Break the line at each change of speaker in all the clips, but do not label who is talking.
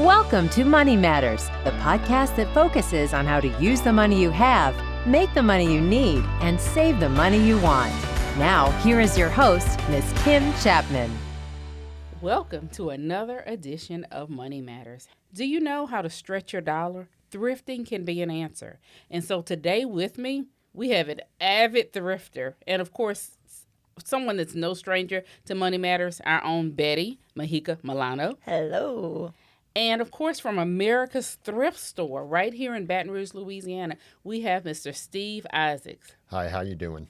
Welcome to Money Matters, the podcast that focuses on how to use the money you have, make the money you need, and save the money you want. Now, here is your host, Ms. Kim Chapman.
Welcome to another edition of Money Matters. Do you know how to stretch your dollar? Thrifting can be an answer. And so today with me, we have an avid thrifter and, of course, someone that's no stranger to Money Matters, our own Betty, Mahika, Milano.
Hello.
And, of course, from America's Thrift Store right here in Baton Rouge, Louisiana, we have Mr. Steve Isaacs.
Hi, how you doing?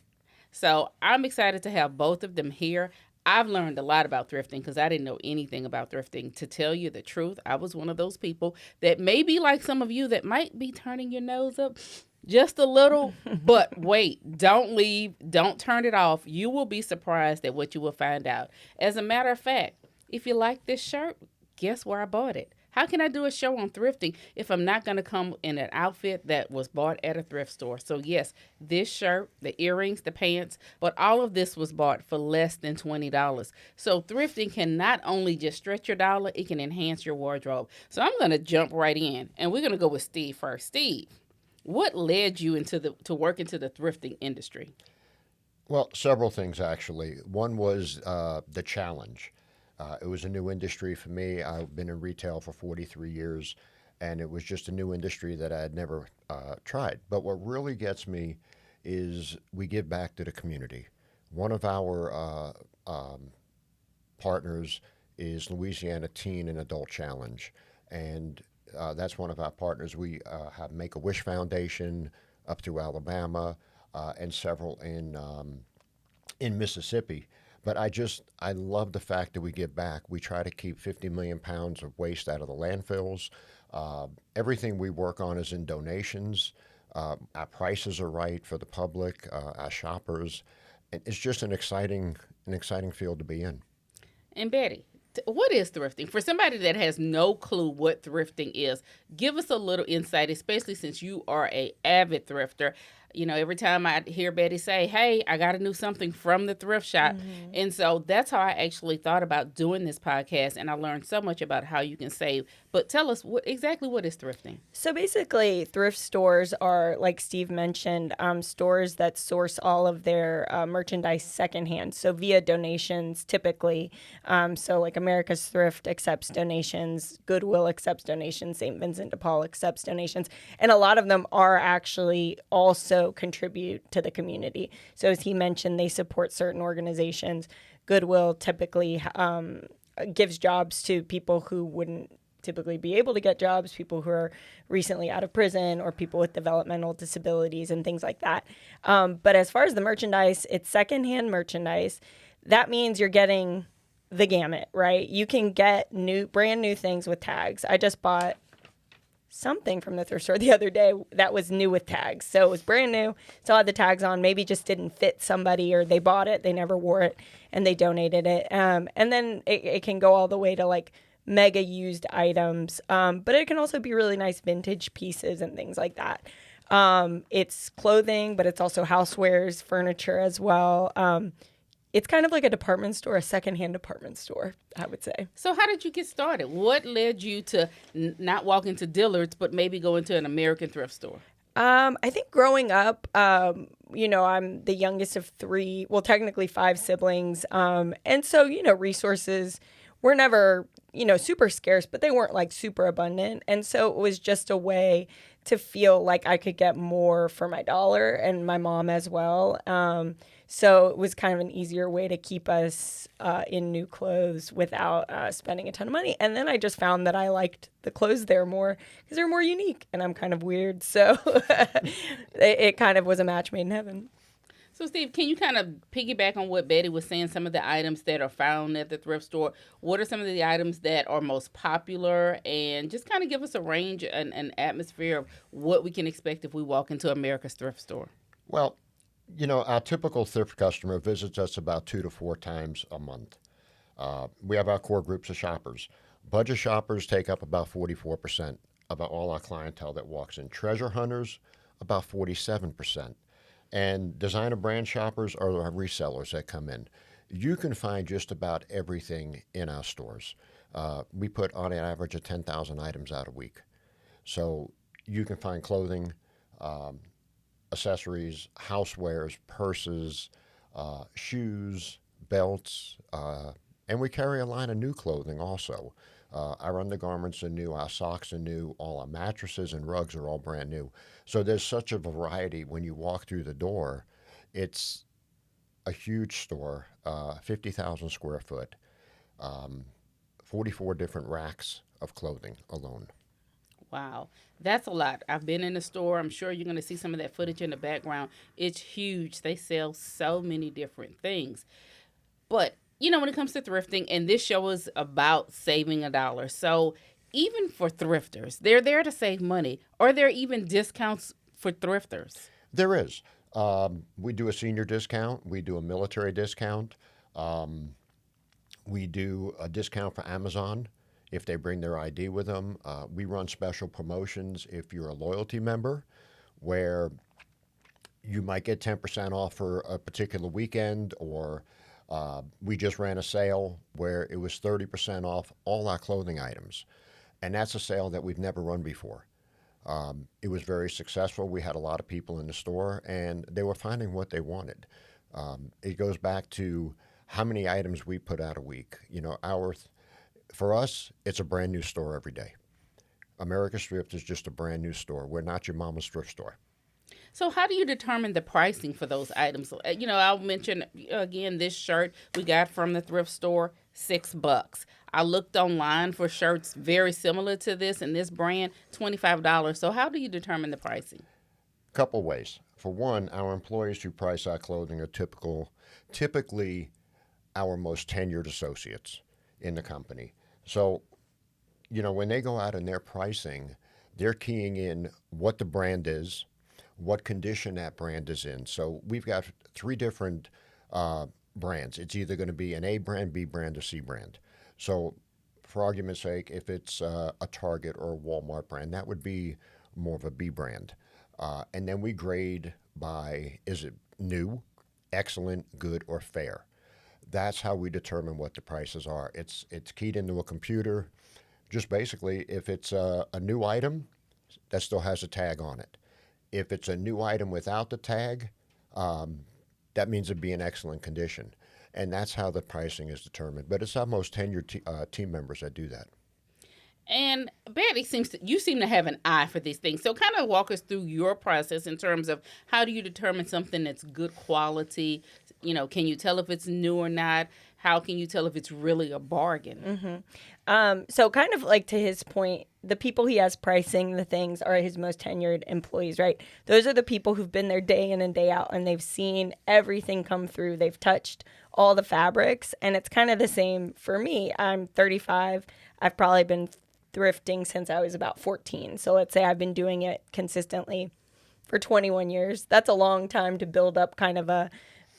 So I'm excited to have both of them here. I've learned a lot about thrifting because I didn't know anything about thrifting. To tell you the truth, I was one of those people that may be like some of you that might be turning your nose up just a little. But wait, don't leave. Don't turn it off. You will be surprised at what you will find out. As a matter of fact, if you like this shirt, guess where I bought it? How can I do a show on thrifting if I'm not going to come in an outfit that was bought at a thrift store? So yes, this shirt, the earrings, the pants, but all of this was bought for less than $20. So thrifting can not only just stretch your dollar, it can enhance your wardrobe. So I'm going to jump right in, and we're going to go with Steve first. Steve, what led you to work into the thrifting industry?
Well, several things actually. One was the challenge. It was a new industry for me. I've been in retail for 43 years, and it was just a new industry that I had never tried. But what really gets me is we give back to the community. One of our partners is Louisiana Teen and Adult Challenge, and that's one of our partners. We have Make-A-Wish Foundation up through Alabama and several in Mississippi. But I love the fact that we give back. We try to keep 50 million pounds of waste out of the landfills. Everything we work on is in donations. Our prices are right for the public, our shoppers. It's just an exciting field to be in.
And Betty, what is thrifting? For somebody that has no clue what thrifting is, give us a little insight, especially since you are an avid thrifter. You know, every time I hear Betty say, hey, I got to do something from the thrift shop. Mm-hmm. And so that's how I actually thought about doing this podcast. And I learned so much about how you can save. But tell us exactly what is thrifting?
So basically, thrift stores are, like Steve mentioned, stores that source all of their merchandise secondhand. So via donations, typically. So like America's Thrift accepts donations. Goodwill accepts donations. St. Vincent de Paul accepts donations. And a lot of them are actually also contribute to the community. So as he mentioned, they support certain organizations. Goodwill typically gives jobs to people who wouldn't typically be able to get jobs, people who are recently out of prison or people with developmental disabilities and things like that. But as far as the merchandise, it's secondhand merchandise. That means you're getting the gamut, right? You can get brand new things with tags. I just bought something from the thrift store the other day that was new with tags. So it was brand new, still had the tags on, maybe just didn't fit somebody, or they bought it, they never wore it, and they donated it. And then it can go all the way to like mega used items. But it can also be really nice vintage pieces and things like that. It's clothing, but it's also housewares, furniture as well. It's kind of like a department store, a secondhand department store, I would say.
So how did you get started? What led you to not walk into Dillard's, but maybe go into an American thrift store?
I think growing up, I'm the youngest of three, well, technically 5 siblings. And so, resources were never, super scarce, but they weren't like super abundant. And so it was just a way to feel like I could get more for my dollar, and my mom as well. So it was kind of an easier way to keep us in new clothes without spending a ton of money. And then I just found that I liked the clothes there more because they're more unique, and I'm kind of weird. So it kind of was a match made in heaven.
So, Steve, can you kind of piggyback on what Betty was saying, some of the items that are found at the thrift store? What are some of the items that are most popular? And just kind of give us a range and an atmosphere of what we can expect if we walk into America's thrift store.
Well, our typical thrift customer visits us about 2 to 4 times a month. We have our core groups of shoppers. Budget shoppers take up about 44% of all our clientele that walks in. Treasure hunters, about 47%. And designer brand shoppers are our resellers that come in. you can find just about everything in our stores. We put on an average of 10,000 items out a week. So you can find clothing, accessories, housewares, purses, shoes, belts, and we carry a line of new clothing also. Our undergarments are new, our socks are new, all our mattresses and rugs are all brand new. So there's such a variety when you walk through the door. It's a huge store, 50,000 square foot, 44 different racks of clothing alone.
Wow, that's a lot. I've been in the store. I'm sure you're going to see some of that footage in the background. It's huge. They sell so many different things. But, when it comes to thrifting, and this show is about saving a dollar. So even for thrifters, they're there to save money. Are there even discounts for thrifters?
There is. We do a senior discount. We do a military discount. We do a discount for Amazon if they bring their ID with them. We run special promotions if you're a loyalty member, where you might get 10% off for a particular weekend, or we just ran a sale where it was 30% off all our clothing items. And that's a sale that we've never run before. It was very successful. We had a lot of people in the store, and they were finding what they wanted. It goes back to how many items we put out a week. For us, it's a brand new store every day. America's Thrift is just a brand new store. We're not your mama's thrift store.
So how do you determine the pricing for those items? I'll mention, again, this shirt we got from the thrift store, $6. I looked online for shirts very similar to this and this brand, $25. So how do you determine the pricing?
Couple ways. For one, our employees who price our clothing are typically our most tenured associates in the company. So, when they go out and they're pricing, they're keying in what the brand is, what condition that brand is in. So we've got 3 different brands. It's either going to be an A brand, B brand, or C brand. So for argument's sake, if it's a Target or a Walmart brand, that would be more of a B brand. And then we grade by, is it new, excellent, good, or fair? That's how we determine what the prices are. It's keyed into a computer. Just basically, if it's a new item, that still has a tag on it. If it's a new item without the tag, that means it'd be in excellent condition. And that's how the pricing is determined. But it's our most tenured team members that do that.
And Betty, you seem to have an eye for these things. So kind of walk us through your process in terms of how do you determine something that's good quality? Can you tell if it's new or not? How can you tell if it's really a bargain?
Mm-hmm. So kind of like to his point, the people he has pricing the things are his most tenured employees, right? Those are the people who've been there day in and day out, and they've seen everything come through. They've touched all the fabrics, and it's kind of the same for me. I'm 35. I've probably been thrifting since I was about 14. So let's say I've been doing it consistently for 21 years. That's a long time to build up kind of a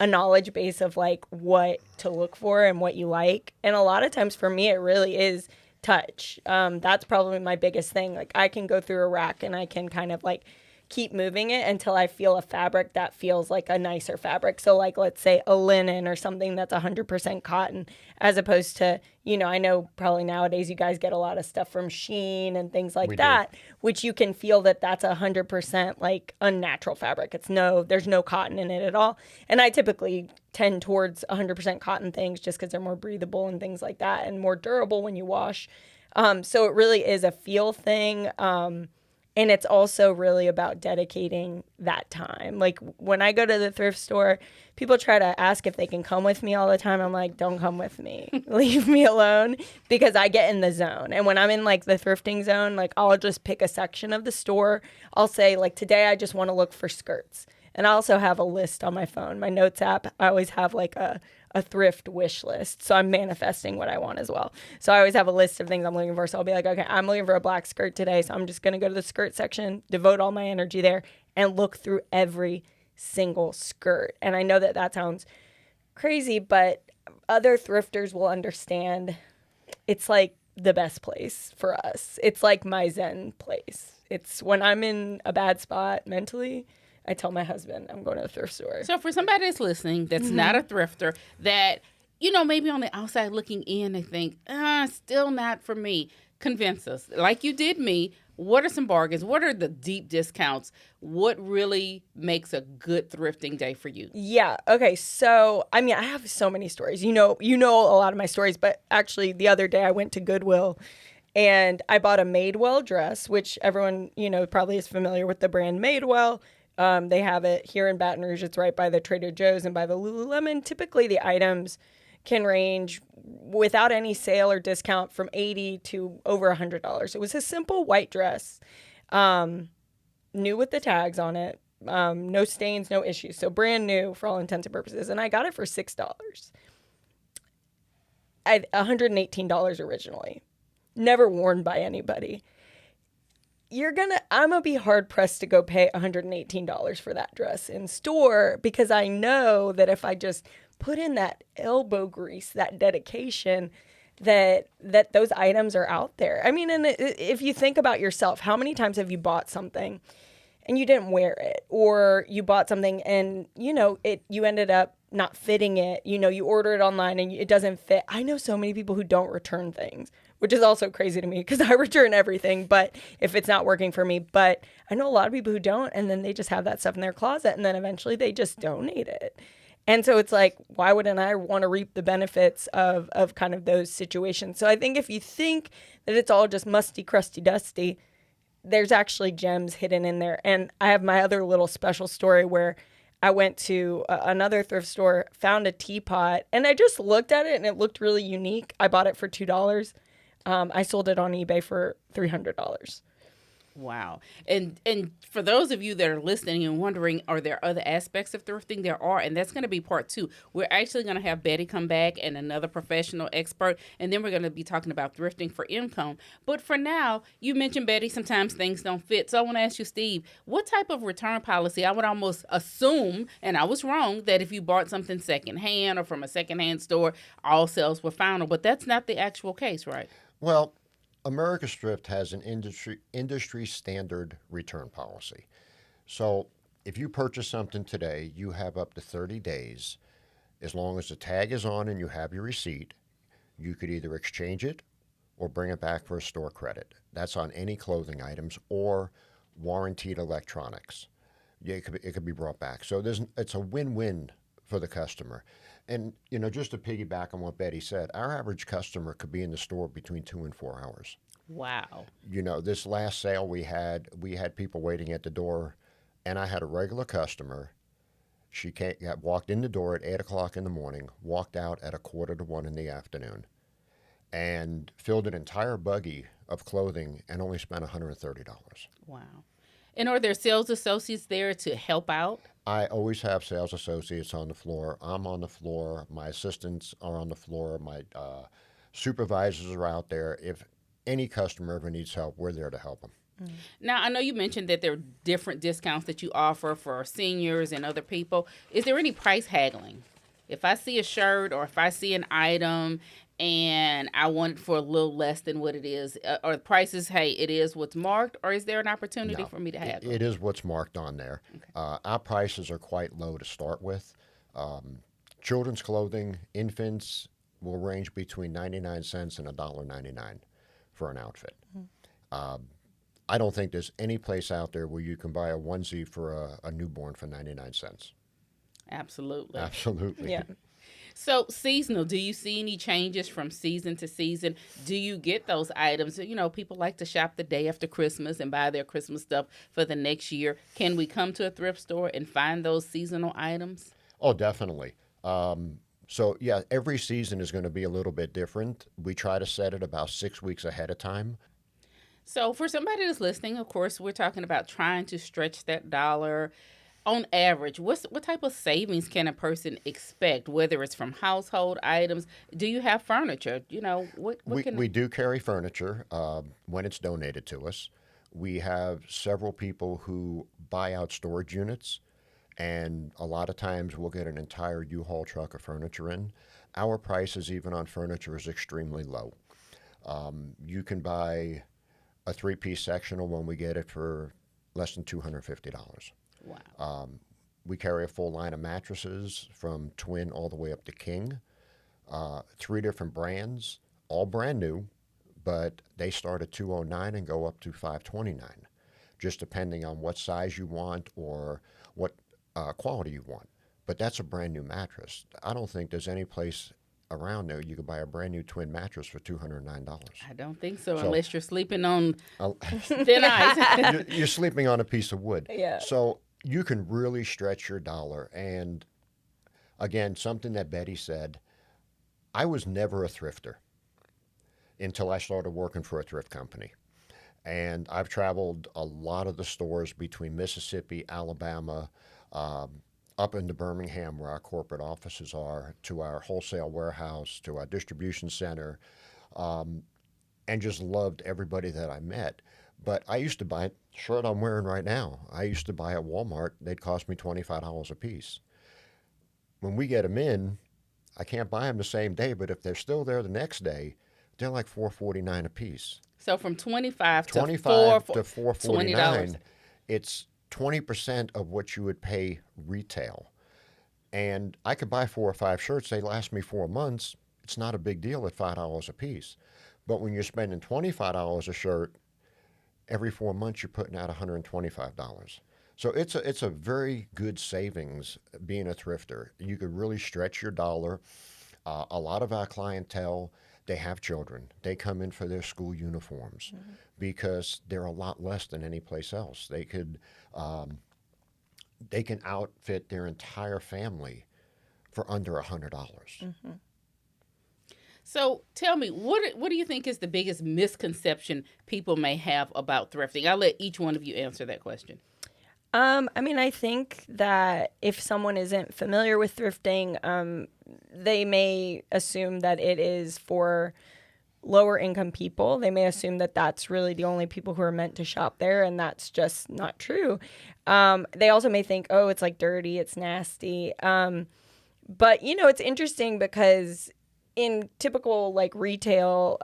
knowledge base of like what to look for and what you like. And a lot of times for me, it really is touch. That's probably my biggest thing. Like I can go through a rack and I can kind of like keep moving it until I feel a fabric that feels like a nicer fabric. So like, let's say a linen or something that's 100% cotton, as opposed to, I know probably nowadays you guys get a lot of stuff from Shein and things like that, which you can feel that that's 100% like unnatural fabric. There's no cotton in it at all. And I typically tend towards 100% cotton things just because they're more breathable and things like that and more durable when you wash. So it really is a feel thing. And it's also really about dedicating that time. Like when I go to the thrift store, people try to ask if they can come with me all the time. I'm like, don't come with me. Leave me alone, because I get in the zone. And when I'm in like the thrifting zone, like I'll just pick a section of the store. I'll say like, today I just want to look for skirts. And I also have a list on my phone. My notes app, I always have like a thrift wish list. So I'm manifesting what I want as well. So I always have a list of things I'm looking for. So I'll be like, okay, I'm looking for a black skirt today. So I'm just going to go to the skirt section, devote all my energy there, and look through every single skirt. And I know that sounds crazy, but other thrifters will understand it's like the best place for us. It's like my Zen place. It's when I'm in a bad spot mentally, I tell my husband I'm going to the thrift store.
So for somebody that's listening that's not a thrifter, that maybe on the outside looking in, they think, still not for me. Convince us. Like you did me, what are some bargains? What are the deep discounts? What really makes a good thrifting day for you?
Yeah. Okay. So, I mean, I have so many stories. You know a lot of my stories, but actually the other day I went to Goodwill and I bought a Madewell dress, which everyone, probably is familiar with the brand Madewell. They have it here in Baton Rouge. It's right by the Trader Joe's and by the Lululemon. Typically, the items can range without any sale or discount from $80 to over $100. It was a simple white dress, new with the tags on it, no stains, no issues. So brand new for all intents and purposes. And I got it for $6. $118 originally. Never worn by anybody. I'm gonna be hard pressed to go pay $118 for that dress in store, because I know that if I just put in that elbow grease, that dedication, that those items are out there. I mean, and if you think about yourself, how many times have you bought something and you didn't wear it, or you bought something and you ended up not fitting it, you order it online and it doesn't fit. I know so many people who don't return things, which is also crazy to me because I return everything, but if it's not working for me. But I know a lot of people who don't, and then they just have that stuff in their closet, and then eventually they just donate it. And so it's like, why wouldn't I want to reap the benefits of kind of those situations? So I think if you think that it's all just musty, crusty, dusty, there's actually gems hidden in there. And I have my other little special story where I went to another thrift store, found a teapot, and I just looked at it and it looked really unique. I bought it for $2. I sold it on eBay for $300.
Wow. And for those of you that are listening and wondering, are there other aspects of thrifting? There are, and that's going to be part 2. We're actually going to have Betty come back and another professional expert, and then we're going to be talking about thrifting for income. But for now, you mentioned, Betty, sometimes things don't fit. So I want to ask you, Steve, what type of return policy? I would almost assume, and I was wrong, that if you bought something secondhand or from a secondhand store, all sales were final. But that's not the actual case, right?
Well, America's Thrift has an industry standard return policy. So if you purchase something today, you have up to 30 days. As long as the tag is on and you have your receipt, you could either exchange it or bring it back for a store credit. That's on any clothing items or warranted electronics. Yeah, it could be brought back. So it's a win-win for the customer. And, just to piggyback on what Betty said, our average customer could be in the store between 2 and 4 hours.
Wow.
This last sale we had people waiting at the door, and I had a regular customer. She walked in the door at 8 o'clock in the morning, walked out at 1:45 in the afternoon, and filled an entire buggy of clothing and only spent $130.
Wow. And are there sales associates there to help out?
I always have sales associates on the floor. I'm on the floor. My assistants are on the floor. My supervisors are out there. If any customer ever needs help, we're there to help them.
Now, I know you mentioned that there are different discounts that you offer for seniors and other people. Is there any price haggling? If I see a shirt or if I see an item and I want it for a little less than what it is, or the prices, hey, it is what's marked, or is there an opportunity for me to haggle?
It is what's marked on there. Okay. Our prices are quite low to start with. Children's clothing, infants will range between 99 cents and $1.99 for an outfit. I don't think there's any place out there where you can buy a onesie for a newborn for 99 cents.
Absolutely.
Absolutely.
Yeah.
So seasonal, do you see any changes from season to season? Do you get those items? People like to shop the day after Christmas and buy their Christmas stuff for the next year. Can we come to a thrift store and find those seasonal items?
Oh, definitely. So, yeah, every season is going to be a little bit different. We try to set it about 6 weeks ahead of time.
So for somebody that's listening, of course, we're talking about trying to stretch that dollar. On average, what type of savings can a person expect, whether it's from household items? Do you have furniture? We
do carry furniture when it's donated to us. We have several people who buy out storage units, and a lot of times we'll get an entire U-Haul truck of furniture in. Our prices, even on furniture, is extremely low. You can buy a 3-piece sectional when we get it for less than $250.
Wow.
We carry a full line of mattresses from twin all the way up to king. 3 different brands, all brand new, but they start at $209 and go up to $529, just depending on what size you want or what quality you want. But that's a brand new mattress. I don't think there's any place around there you could buy a brand new twin mattress for $209.
I don't think so,
So-
unless you're sleeping on thin ice.
You're sleeping on a piece of wood.
Yeah.
So you can really stretch your dollar. And again, something that Betty said, I was never a thrifter until I started working for a thrift company. And I've traveled a lot of the stores between Mississippi, Alabama, up into Birmingham, where our corporate offices are, to our wholesale warehouse, to our distribution center, and just loved everybody that I met. But I used to buy the shirt I'm wearing right now. I used to buy at Walmart. They'd cost me $25 a piece. When we get them in, I can't buy them the same day, but if they're still there the next day, they're like $4.49 a piece.
So from 25 to
25
$4,
to $4.49.
$20.
It's 20% of what you would pay retail. And I could buy 4 or 5 shirts. They last me 4 months. It's not a big deal at $5 a piece. But when you're spending $25 a shirt, every 4 months you're putting out $125. So it's a very good savings being a thrifter. You could really stretch your dollar. A lot of our clientele, they have children. They come in for their school uniforms because they're a lot less than any place else. They can outfit their entire family for under $100.
So tell me, what do you think is the biggest misconception people may have about thrifting? I'll let each one of you answer that question.
I mean, I think that if someone isn't familiar with thrifting, they may assume that it is for lower income people. They may assume that that's really the only people who are meant to shop there, and that's just not true. They also may think, oh, it's like dirty, it's nasty. But, you know, it's interesting because in typical like retail,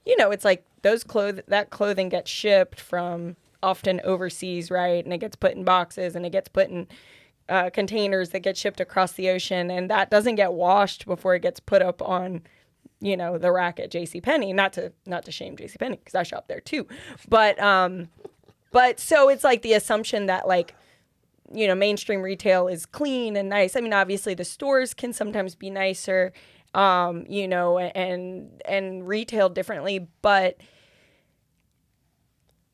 you know, it's like that clothing gets shipped from often overseas, right? And it gets put in boxes and it gets put in containers that get shipped across the ocean, and that doesn't get washed before it gets put up on, you know, the rack at JCPenney. Not to shame JCPenney, because I shop there too. But so it's like the assumption that, like, you know, mainstream retail is clean and nice. I mean, obviously the stores can sometimes be nicer, you know, and retail differently, but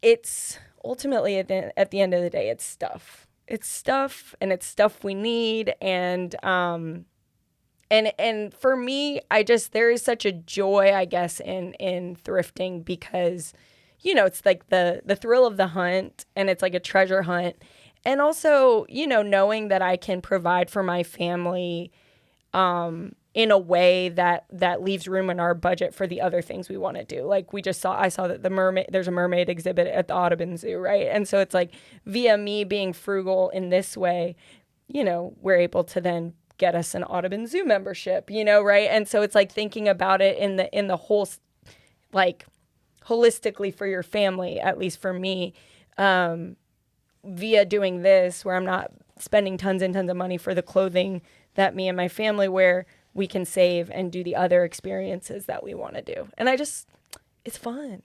it's ultimately at the end of the day, it's stuff. It's stuff, and it's stuff we need. And for me, there is such a joy, I guess, in thrifting, because, you know, it's like the thrill of the hunt, and it's like a treasure hunt. And also, you know, knowing that I can provide for my family, in a way that leaves room in our budget for the other things we want to do. Like I saw that there's a mermaid exhibit at the Audubon Zoo, right? And so it's like, via me being frugal in this way, you know, we're able to then get us an Audubon Zoo membership, you know, right? And so it's like thinking about it in the whole, like, holistically for your family, at least for me, via doing this, where I'm not spending tons and tons of money for the clothing that me and my family wear, we can save and do the other experiences that we want to do. And it's fun.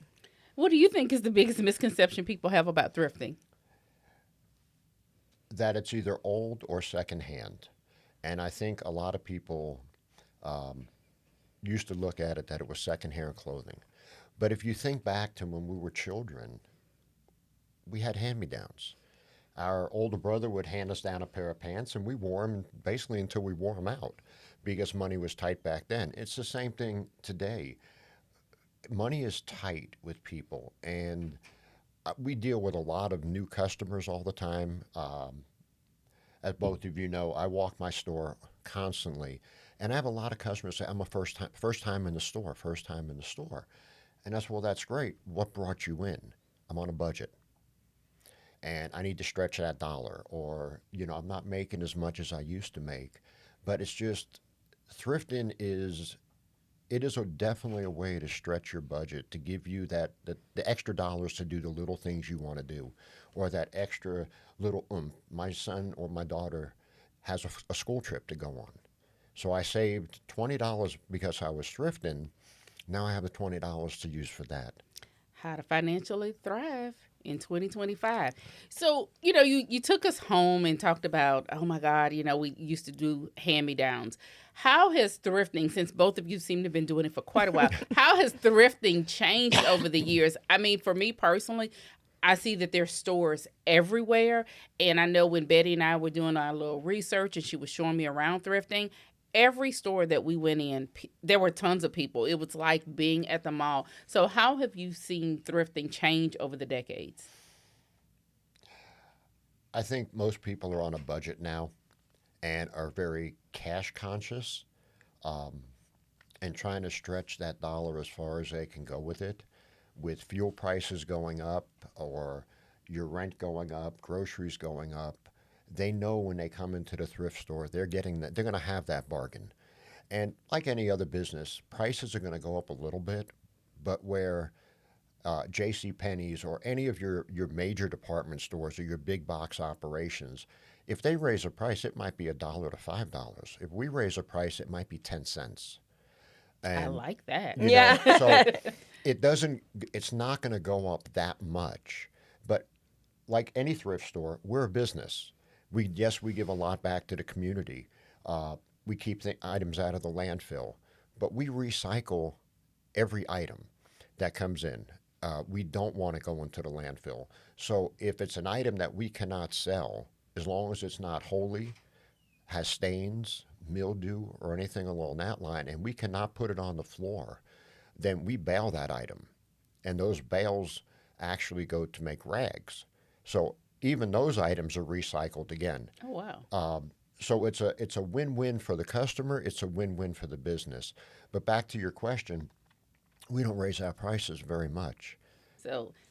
What do you think is the biggest misconception people have about thrifting?
That it's either old or secondhand. And I think a lot of people used to look at it that it was secondhand clothing. But if you think back to when we were children, we had hand-me-downs. Our older brother would hand us down a pair of pants, and we wore them basically until we wore them out, because money was tight back then. It's the same thing today. Money is tight with people, and we deal with a lot of new customers all the time. As both of you know, I walk my store constantly, and I have a lot of customers say, I'm a first time in the store. And I said, well, that's great. What brought you in? I'm on a budget, and I need to stretch that dollar, or, you know, I'm not making as much as I used to make. But it's just, thrifting is definitely a way to stretch your budget, to give you the extra dollars to do the little things you want to do, or that extra little My son or my daughter has a school trip to go on. So I saved $20 because I was thrifting. Now I have the $20 to use for that.
How to financially thrive in 2025. So, you took us home and talked about, oh my God, we used to do hand-me-downs. How has thrifting, since both of you seem to have been doing it for quite a while, how has thrifting changed over the years? I mean, for me personally, I see that there's stores everywhere. And I know when Betty and I were doing our little research and she was showing me around thrifting, every store that we went in, there were tons of people. It was like being at the mall. So how have you seen thrifting change over the decades?
I think most people are on a budget now and are very cash conscious, and trying to stretch that dollar as far as they can go with it. With fuel prices going up or your rent going up, groceries going up, they know when they come into the thrift store, they're going to have that bargain. And like any other business, prices are going to go up a little bit, but where J.C. Penney's or any of your major department stores or your big box operations, if they raise a price, it might be $1 to $5. If we raise a price, it might be 10 cents. And,
I like that.
Yeah.
so it's not going to go up that much. But like any thrift store, we're a business. We give a lot back to the community. We keep items out of the landfill, but we recycle every item that comes in. We don't want to go into the landfill. So if it's an item that we cannot sell, as long as it's not holy, has stains, mildew, or anything along that line, and we cannot put it on the floor, then we bale that item. And those bales actually go to make rags. So even those items are recycled again.
Oh, wow.
So it's a win-win for the customer. It's a win-win for the business. But back to your question, we don't raise our prices very much.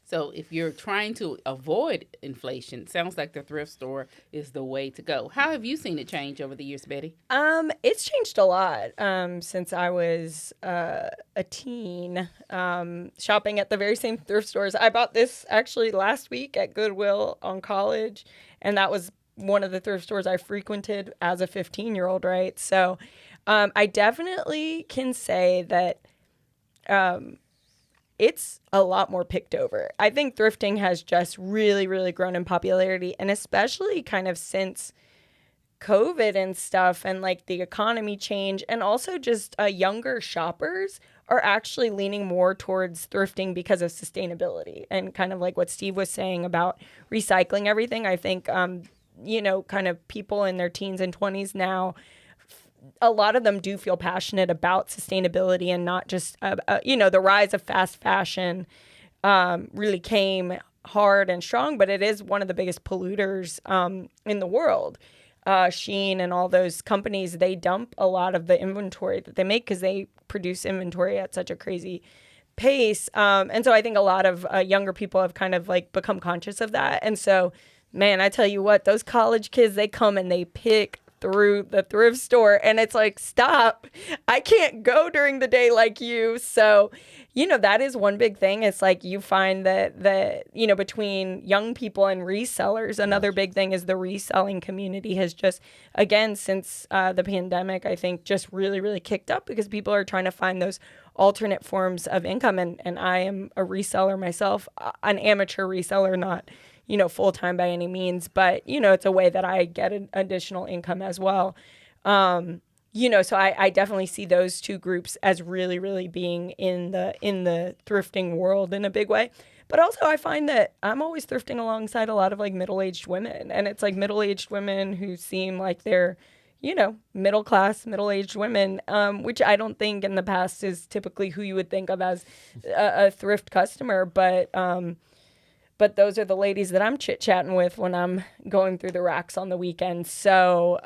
So if you're trying to avoid inflation, it sounds like the thrift store is the way to go. How have you seen it change over the years, Betty?
It's changed a lot since I was a teen, shopping at the very same thrift stores. I bought this actually last week at Goodwill on College, and that was one of the thrift stores I frequented as a 15-year-old, right? So I definitely can say that it's a lot more picked over. I think thrifting has just really, really grown in popularity, and especially kind of since COVID and stuff and like the economy change, and also just younger shoppers are actually leaning more towards thrifting because of sustainability and kind of like what Steve was saying about recycling everything. I think, kind of people in their teens and 20s now, a lot of them do feel passionate about sustainability and not just, the rise of fast fashion really came hard and strong, but it is one of the biggest polluters in the world. Shein and all those companies, they dump a lot of the inventory that they make because they produce inventory at such a crazy pace. And so I think a lot of younger people have kind of like become conscious of that. And so, man, I tell you what, those college kids, they come and they pick through the thrift store, and it's like, stop, I can't go during the day like you. So, that is one big thing. It's like you find that between young people and resellers, another big thing is the reselling community has just, again, since the pandemic, I think just really, really kicked up because people are trying to find those alternate forms of income. And I am a reseller myself, an amateur reseller, not full-time by any means, but, it's a way that I get an additional income as well. So I definitely see those two groups as really, really being in the thrifting world in a big way. But also I find that I'm always thrifting alongside a lot of like middle-aged women, and it's like middle-aged women who seem like they're, middle-class, middle-aged women, which I don't think in the past is typically who you would think of as a thrift customer. But those are the ladies that I'm chit-chatting with when I'm going through the racks on the weekend. So,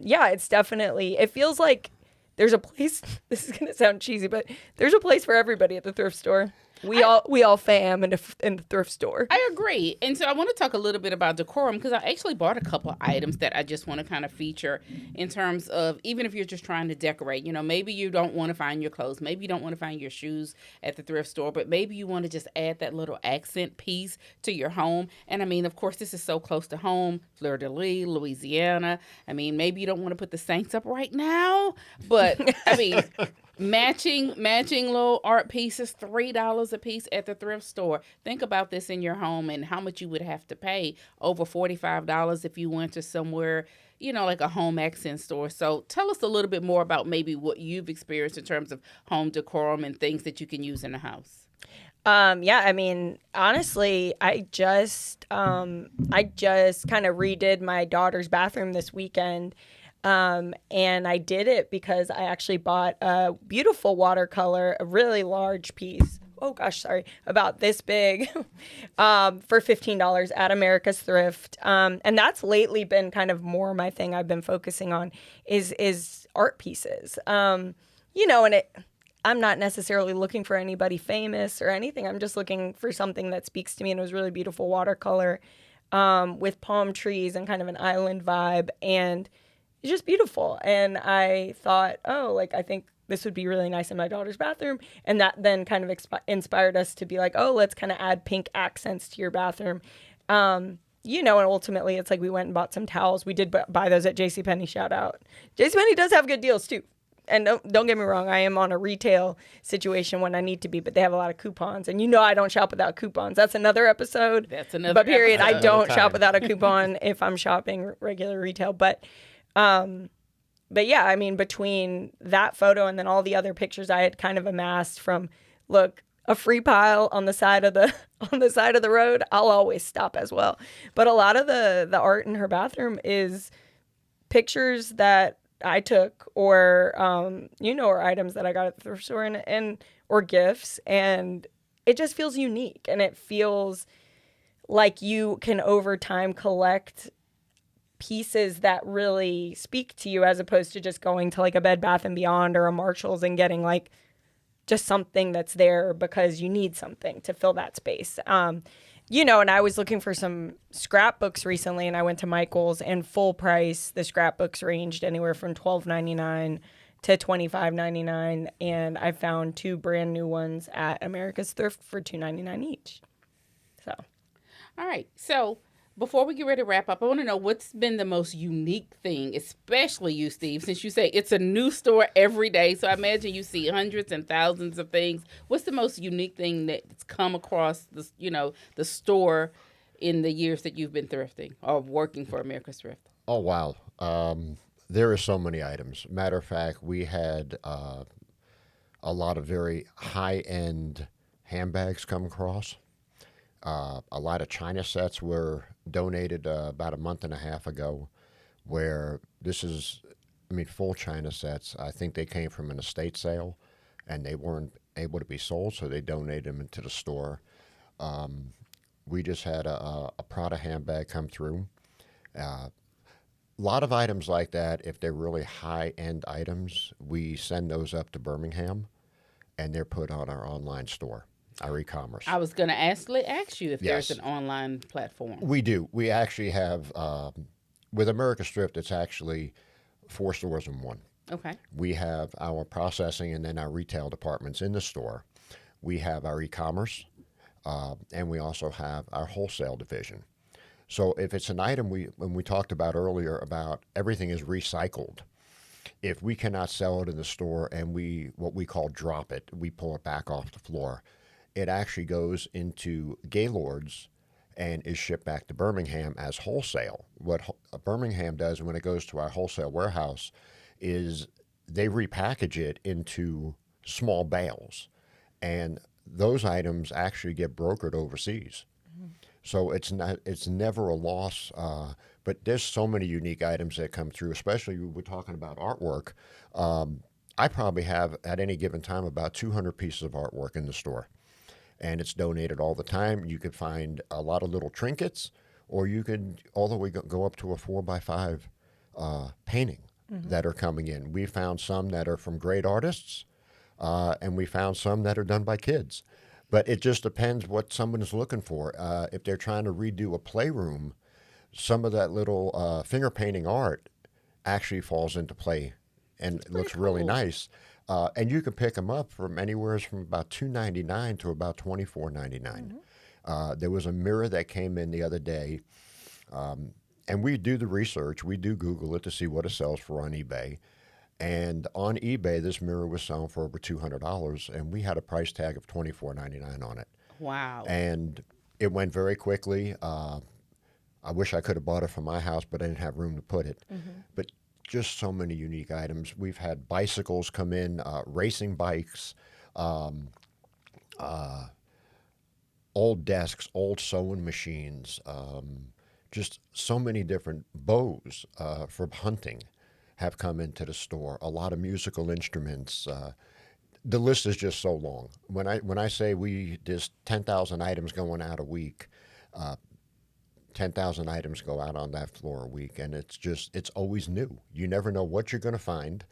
it's definitely, it feels like there's a place, this is going to sound cheesy, but there's a place for everybody at the thrift store. We all fam in the thrift store.
I agree. And so I want to talk a little bit about decorum because I actually bought a couple of items that I just want to kind of feature in terms of, even if you're just trying to decorate, maybe you don't want to find your clothes, maybe you don't want to find your shoes at the thrift store, but maybe you want to just add that little accent piece to your home. And I mean, of course, this is so close to home, Fleur-de-Lis, Louisiana. I mean, maybe you don't want to put the Saints up right now, but I mean, matching little art pieces, $3 a piece at the thrift store. Think about this in your home and how much you would have to pay, over $45 if you went to somewhere, like a home accent store. So tell us a little bit more about maybe what you've experienced in terms of home decorum and things that you can use in the house.
Yeah, I mean, honestly, I just kind of redid my daughter's bathroom this weekend. And I did it because I actually bought a beautiful watercolor, a really large piece. Oh gosh, sorry, about this big, for $15 at America's Thrift. And that's lately been kind of more my thing I've been focusing on is art pieces. And I'm not necessarily looking for anybody famous or anything. I'm just looking for something that speaks to me. And it was really beautiful watercolor, with palm trees and kind of an island vibe. And it's just beautiful. And I thought, I think this would be really nice in my daughter's bathroom. And that then kind of inspired us to be like, let's kind of add pink accents to your bathroom. And ultimately it's like we went and bought some towels. We did buy those at JCPenney, shout out. JCPenney does have good deals too. And don't get me wrong, I am on a retail situation when I need to be, but they have a lot of coupons. And I don't shop without coupons. That's another episode. But period, I don't shop without a coupon if I'm shopping regular retail. But yeah, I mean, between that photo and then all the other pictures I had kind of amassed from, look, a free pile on the side of the road, I'll always stop as well. But a lot of the art in her bathroom is pictures that I took or or items that I got at the thrift store and or gifts, and it just feels unique, and it feels like you can over time collect pieces that really speak to you as opposed to just going to like a Bed Bath & Beyond or a Marshall's and getting like just something that's there because you need something to fill that space. And I was looking for some scrapbooks recently, and I went to Michael's, and full price, the scrapbooks ranged anywhere from $12.99 to $25.99, and I found 2 brand new ones at America's Thrift for $2.99 each. So,
all right. So before we get ready to wrap up, I want to know what's been the most unique thing, especially you, Steve, since you say it's a new store every day. So I imagine you see hundreds and thousands of things. What's the most unique thing that's come across the store in the years that you've been thrifting or working for America's Thrift?
Oh, wow. There are so many items. Matter of fact, we had a lot of very high-end handbags come across. A lot of China sets were donated about a month and a half ago, where full China sets. I think they came from an estate sale, and they weren't able to be sold, so they donated them into the store. We just had a Prada handbag come through. A lot of items like that, if they're really high-end items, we send those up to Birmingham, and they're put on our online store. Our e-commerce.
I was going to ask you if
Yes.
there's an online platform.
We do. We actually have, with America's Thrift, it's actually 4 stores in one.
Okay.
We have our processing and then our retail departments in the store. We have our e-commerce, and we also have our wholesale division. So if it's an item when we talked about earlier about everything is recycled, if we cannot sell it in the store and what we call drop it, we pull it back off the floor, it actually goes into Gaylord's and is shipped back to Birmingham as wholesale. What Birmingham does when it goes to our wholesale warehouse is they repackage it into small bales, and those items actually get brokered overseas. Mm-hmm. So it's never a loss. But there's so many unique items that come through, especially we're talking about artwork. I probably have at any given time about 200 pieces of artwork in the store. And it's donated all the time. You could find a lot of little trinkets, or you could all the way go up to a 4x5 painting that are coming in. We found some that are from great artists, and we found some that are done by kids. But it just depends what someone's looking for. If they're trying to redo a playroom, some of that little finger painting art actually falls into play and it looks really nice. And you can pick them up from anywhere from about $2.99 to about $24.99. There was a mirror that came in the other day, and we do the research. We do Google it to see what it sells for on eBay. And on eBay, this mirror was selling for over $200, and we had a price tag of $24.99 on it.
Wow.
And it went very quickly. I wish I could have bought it for my house, but I didn't have room to put it. But just so many unique items. We've had bicycles come in, racing bikes, old desks, old sewing machines, just so many different bows for hunting have come into the store. A lot of musical instruments. The list is just so long. When I say there's 10,000 items going out a week, 10,000 items go out on that floor a week, and it's always new. You never know what you're going to find.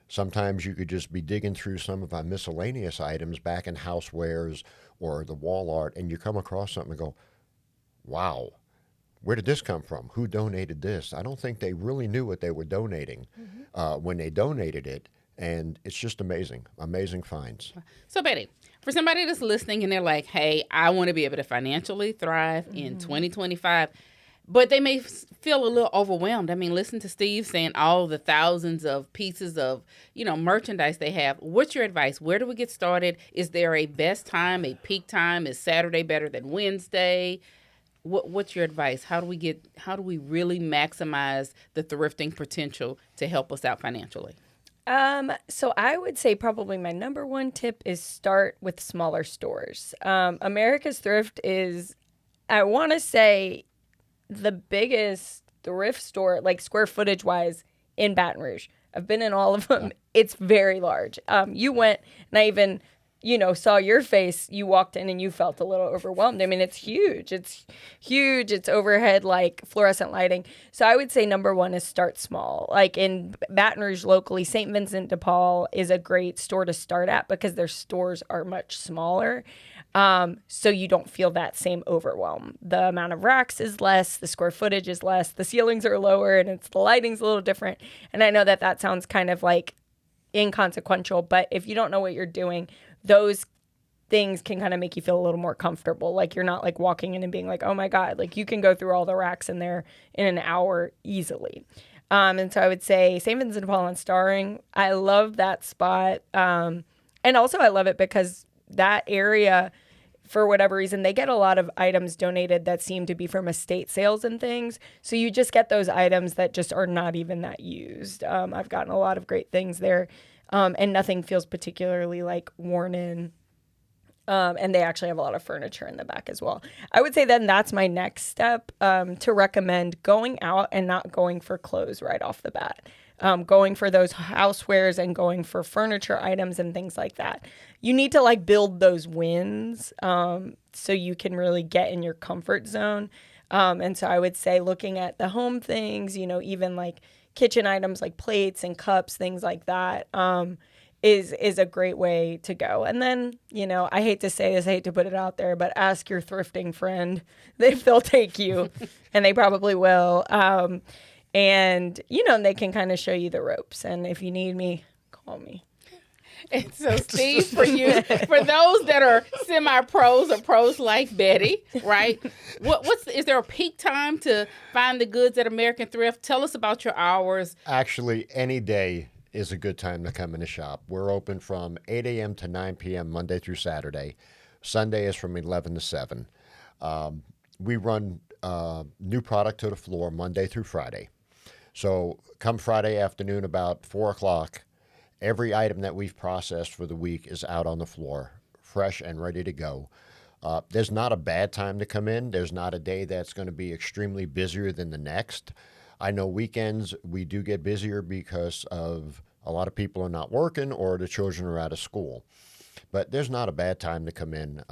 Sometimes you could just be digging through some of our miscellaneous items back in housewares or the wall art, and you come across something and go, wow, where did this come from? Who donated this? I don't think they really knew what they were donating when they donated it, and it's just amazing finds.
So, Betty, for somebody that's listening and they're like, hey, I want to be able to financially thrive in 2025, but they may feel a little overwhelmed. I mean, listen to Steve saying all the thousands of pieces of, merchandise they have. What's your advice? Where do we get started? Is there a best time, a peak time? Is Saturday better than Wednesday? What's your advice? How do we really maximize the thrifting potential to help us out financially?
So I would say probably my number one tip is start with smaller stores. America's Thrift is, I want to say, the biggest thrift store, like square footage wise, in Baton Rouge. I've been in all of them. It's very large. You went, and I even, saw your face. You walked in and you felt a little overwhelmed. I mean, it's huge. It's huge. It's overhead, like fluorescent lighting. So I would say number one is start small. Like in Baton Rouge locally, St. Vincent de Paul is a great store to start at because their stores are much smaller. So you don't feel that same overwhelm. The amount of racks is less, the square footage is less, the ceilings are lower, and the lighting's a little different. And I know that sounds kind of like inconsequential, but if you don't know what you're doing, those things can kind of make you feel a little more comfortable. Like you're not like walking in and being like, oh my God, like you can go through all the racks in there in an hour easily. And so I would say St. Vincent de Paul on Starring. I love that spot. And also I love it because that area, for whatever reason, they get a lot of items donated that seem to be from estate sales and things. So you just get those items that just are not even that used. I've gotten a lot of great things there, and nothing feels particularly like worn in. And they actually have a lot of furniture in the back as well. I would say then that's my next step, to recommend going out and not going for clothes right off the bat. Going for those housewares and going for furniture items and things like that. You need to build those wins so you can really get in your comfort zone. And so I would say looking at the home things, even like kitchen items like plates and cups, things like that, is a great way to go. And then, I hate to say this, I hate to put it out there, but ask your thrifting friend if they'll take you, and they probably will. And, they can kind of show you the ropes. And if you need me, call me.
And so, Steve, for those that are semi-pros or pros like Betty, right? Is there a peak time to find the goods at American Thrift? Tell us about your hours.
Actually, any day is a good time to come in the shop. We're open from 8 a.m. to 9 p.m. Monday through Saturday. Sunday is from 11 to 7. We run new product to the floor Monday through Friday. So come Friday afternoon about 4 o'clock, every item that we've processed for the week is out on the floor, fresh and ready to go. There's not a bad time to come in. There's not a day that's going to be extremely busier than the next. I know weekends we do get busier because of a lot of people are not working or the children are out of school. But there's not a bad time to come in.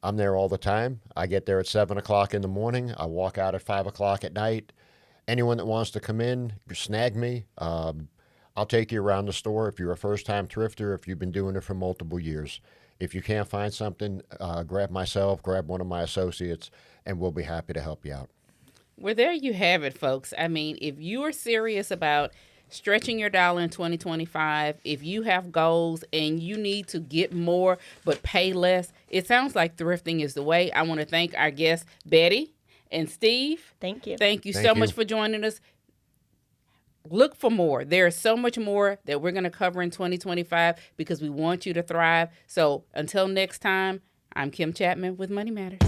I'm there all the time. I get there at 7 o'clock in the morning. I walk out at 5 o'clock at night. Anyone that wants to come in, snag me. I'll I'll take you around the store if you're a first-time thrifter, if you've been doing it for multiple years. If you can't find something, grab myself, grab one of my associates, and we'll be happy to help you out.
Well, there you have it, folks. I mean, if you are serious about stretching your dollar in 2025, if you have goals and you need to get more but pay less, it sounds like thrifting is the way. I want to thank our guests, Betty and Steve.
Thank you.
Thank you
Thank
so
you.
much for joining us. Look for more. There is so much more that we're going to cover in 2025 because we want you to thrive. So until next time, I'm Kim Chapman with Money Matters.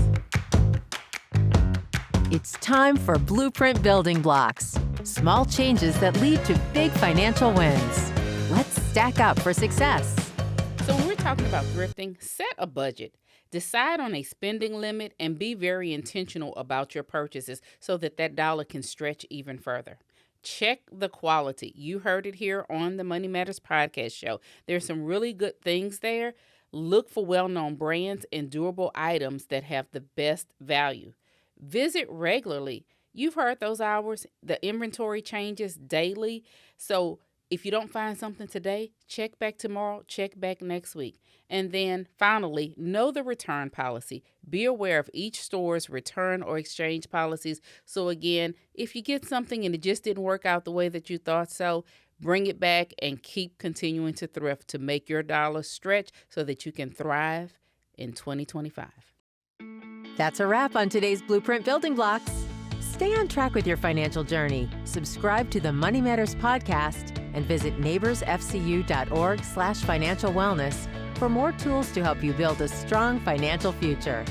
It's time for Blueprint Building Blocks. Small changes that lead to big financial wins. Let's stack up for success.
So when we're talking about thrifting, set a budget. Decide on a spending limit and be very intentional about your purchases so that that dollar can stretch even further. Check the quality. You heard it here on the Money Matters podcast show. There's some really good things there. Look for well-known brands and durable items that have the best value. Visit regularly. You've heard those hours. The inventory changes daily. So if you don't find something today, check back tomorrow, check back next week. And then finally, know the return policy. Be aware of each store's return or exchange policies. So again, if you get something and it just didn't work out the way that you thought so, bring it back and keep continuing to thrift to make your dollar stretch so that you can thrive in 2025.
That's a wrap on today's Blueprint Building Blocks. Stay on track with your financial journey. Subscribe to the Money Matters podcast and visit neighborsfcu.org/financial wellness for more tools to help you build a strong financial future.